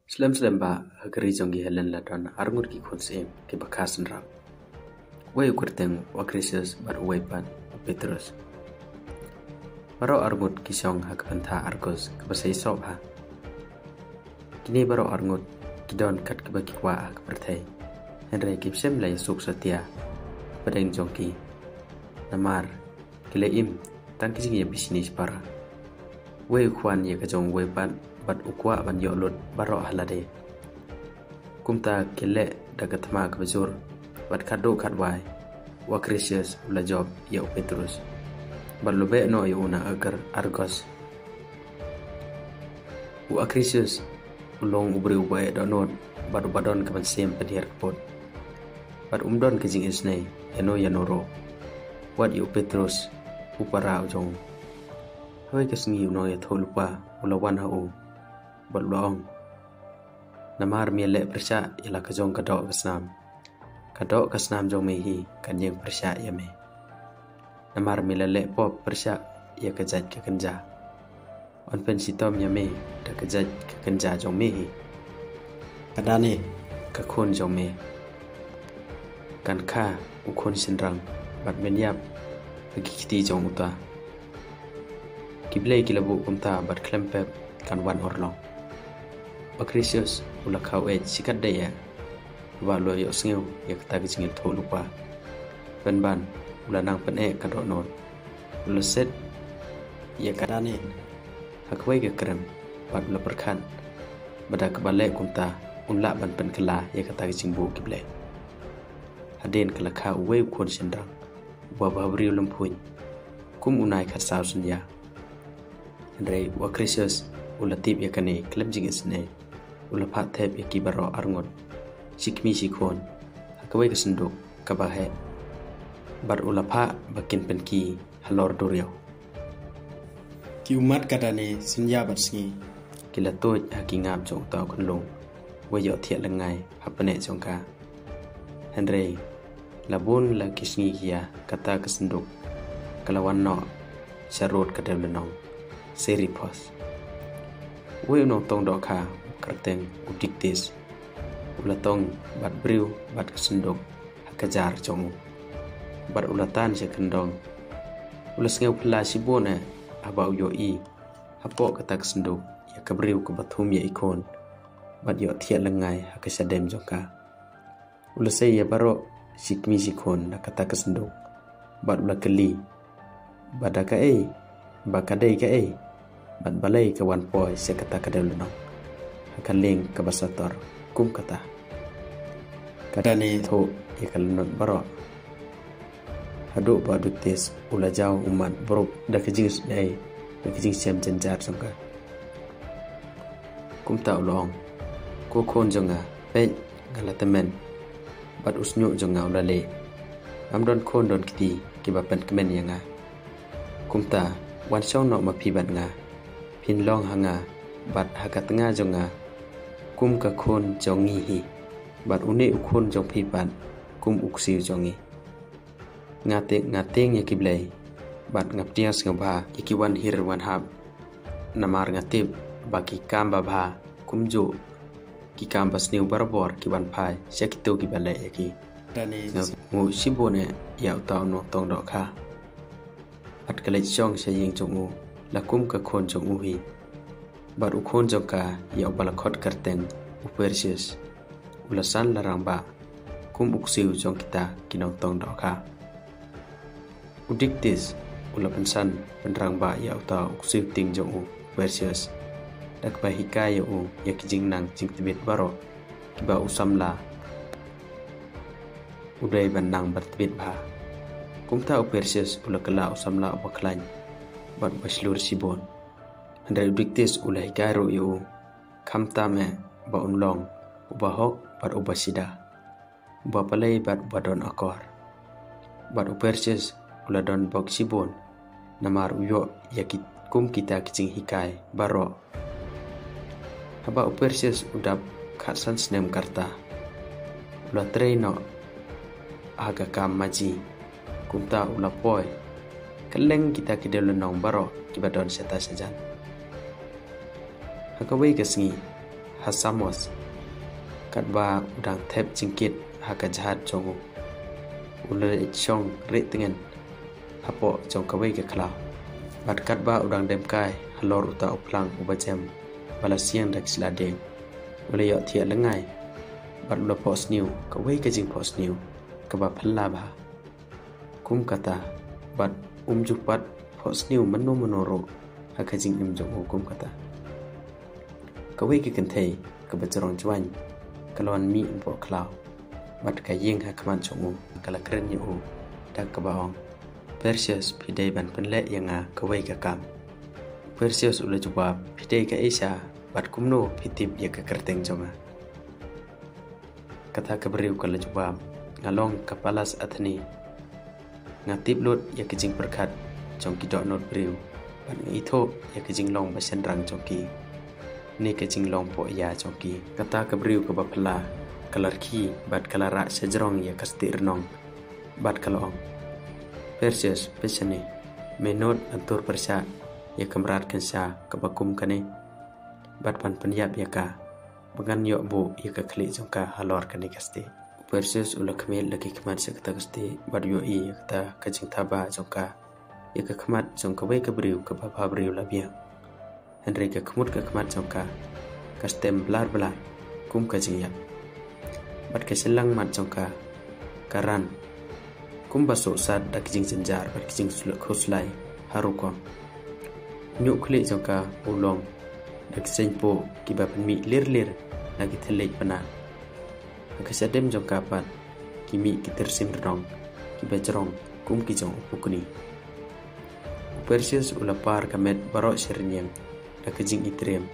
Slam ba hagari jongi helen ladon arngur ki khonsem ke bakasan ram. Way kurteng wakrisus bar uwepan Petrus. Baro arngut kisong hakpantha argos kabasai sob ha. Kini baro arngut kidon kat kebakikwa kapertai. Henry kipsem lay suk setia padeng jongki. Namar kileim tangkising ya bisnis para. Way kwan ya kajong wepan bat ukwa ban yolot baro halade. Kumta kile dagatma kabajur bat kado kadwai wakrisius ula job ya Petrus. Berlube no yuna agar argos. Wakrisius ulong ubri ubai donot baru badon kaman sem pedir kapot. Bat umdon kejing isnei yanoro. Wat yu Petrus upara ujong. Hoi kesengi uno ya tholupa ulawan hau. Berluang namar miele persya ialah kajong kadok kasnam jong mehi kanjeng persya ya me namar milele pop persya ya kajat ke kenja on pensitom ya me da kajat ke kenja jong mehi kadane kakun jong me kan ka ukun sinrang bat menyap bagi kiti jong uta kiblei kilabu kumta bat klempep kan wan orlong Akrisius ula kau sikat daya walo yo sngeu ya kata gingil tho lupa ban ula nang pen kadok non ula set ya kadane hakwai ke krem bat ula perkan bada kebale kunta unla ban pen kala ya kata gingbu kible haden kala ka uwe kon sendang wa babri ulam puin kum unai khat saw sunya Andre Akrisius ula tip ya kane klem jingis ne ula phat thep ya kibaro arngot sikmi sikon hakawai kesenduk kabahe bar ula pha bakin penki halor duriau ki umat kadane sinja batsi kila toj hakingap jong taw kunlong wayo thia langai hapane jongka Henry labun la kisngi kia kata kesenduk kalawan no sarot kademlenong seri pos we no tong doka kerteng udiktis ulatong bat briu bat kesendok hakajar jong bat ulatan se kendong ulas ngeu pla sibona abau yo I hapo kata kesendok ya kabriu ke bathum ya ikon bat yo thia lengai hakasadem jongka ulasai ya baro sikmi sikon na kata kesendok bat ulakeli badaka bakadai ka bat balai kawan poi se kata kadalunong hakaling kabasator kum kata kadane tho ikalunot baro hadu badutis ula jauh umat bro da kejing dai da kejing sem jenjar sangka kum ta ulong ko kon jonga pe galatamen bat usnyu jonga ulale amdon kon don kiti kibapen kemen yanga kum ta wan song no mapibat nga pin long hanga bat hakatnga jonga kum ka khon jongi hi bat une ukhon jong phipan kum uksi jongi ngateng yakiblei bat ngaptias ngabha ikiwan hir wan hab namar ngatip baki kamba bha kumjo ki kamba sneu barbor kiwan phai sekito ki bale yaki tani mu sibone ya utaw no tong do kha at kale chong se ying jongu la kum ka khon jongu hi bar ukhon jongka ya balakot karteng Akrisius ulasan larang ba kum uksiu jong kita kinong tong doka udiktis ula pensan penrang ba ya uta uksiu ting jong Akrisius dak ba hikaya ya kijing nang jing tibet baro kiba usamla udai bandang bertibet ba kum ta Akrisius ula kala usamla baklain bat baslur sibon Andai udiktis ula hikaro yu kamtame ba unlong ubahok bat ubasida uba palai bat badon akor bat Akrisius ula don bok sibon namar uyo yakit kum kita kicing hikai baro haba Akrisius udap khasan snem karta ula treino aga kam maji kumta ula poi keleng kita kidelunong baro kibadon seta sejan hakawai kesngi Hasamos kadba udang tep jingkit haka jahat jongu ulai chong ritingen apo jong kawai ke kala bat kadba udang demkai halor uta uplang ubajem bala siang dak silade ulai yo thia lengai bat ula pos new kawai ke jing pos new kaba phalla ba kum kata bat jupat pos new menoro haka jing jong kum kata kawai ke kentai kaba jorong jwan kalon mi umpo klau bat kayeng hakaman chongu kala keren yu dak kabaong Perseus pidai ban penle yanga kawai ka kam Perseus ula jawab pidai ka Asia bat kumno pitip ya ka kerteng jonga kata kabriu kala jawab ngalong kapalas athni ngatip lot ya kijing perkat jong ki dok not briu ban itho ya kijing long basen rang jongki ni kijing long po ya jongki kata kabriu ka bapla kalar ki bat kalara sejerong ya kasti renong bat kalong Perseus pesane menot antur persa ya kamrat kensa kabakum kane bat pan penyap ya ka bangan yo bu ya ka kli jongka halor kane kasti Perseus ula kemel lagi kemat sekata kasti bat yo i ya kata kajing taba jongka ya ka kemat jongka wei kabriu ka bapa briu labia Henry ka kemut ka kemat jongka kastem belar kum kajing ya bat keselang mat jongka karan kum baso sad dak jing jenjar bat jing suluk khoslai haruko nyuk kli jongka ulong dak senpo kiba penmi lir lagi telej pana akasadem jongka pat kimi kitersim rong kiba jerong kum kijong upukuni Perseus ula par kamet barok sernyang dak jing itrem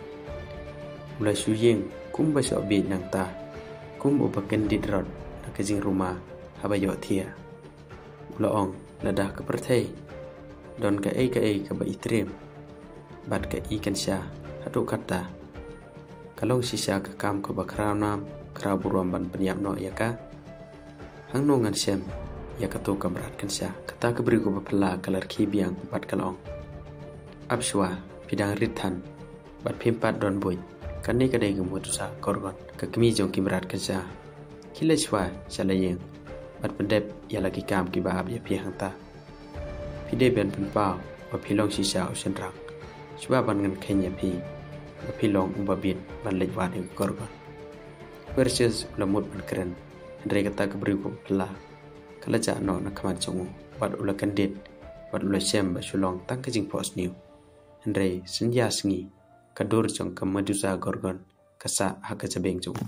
ula suyeng kum baso bi nang ta kum ubaken didrot dak jing rumah habayo thia ula ong ladah ke perthai don ka ai ka ba itrem bat ka ikan sya hatu kata kalau sisa ka kam ka bakrau nam krau buruam ban penyap no ya ka hang no ngan sem ya ka to kamrat kan sya kata ka beri ko bapla kalar kibiang bat kalong abshwa pidang rithan bat phimpat don boy kanni ka dai gumu tusa korgon ka kmi jong kimrat kan sya kilachwa salayeng bat pendep ya lagi kam ki baab ya pi hangta pide ben penpao wa pilong sisa o senrang Shua ban ngan Kenya pi pilong umbabit ban lejwat ing korban Perseus lamut ban keren Henry kata keberi ko pela kala ja no na kamat chongu bat ula kandit bat ula sem ba sulong tang kajing pos new Henry senja sengi kadur chong ka Medusa gorgon kasa haka jabeng chong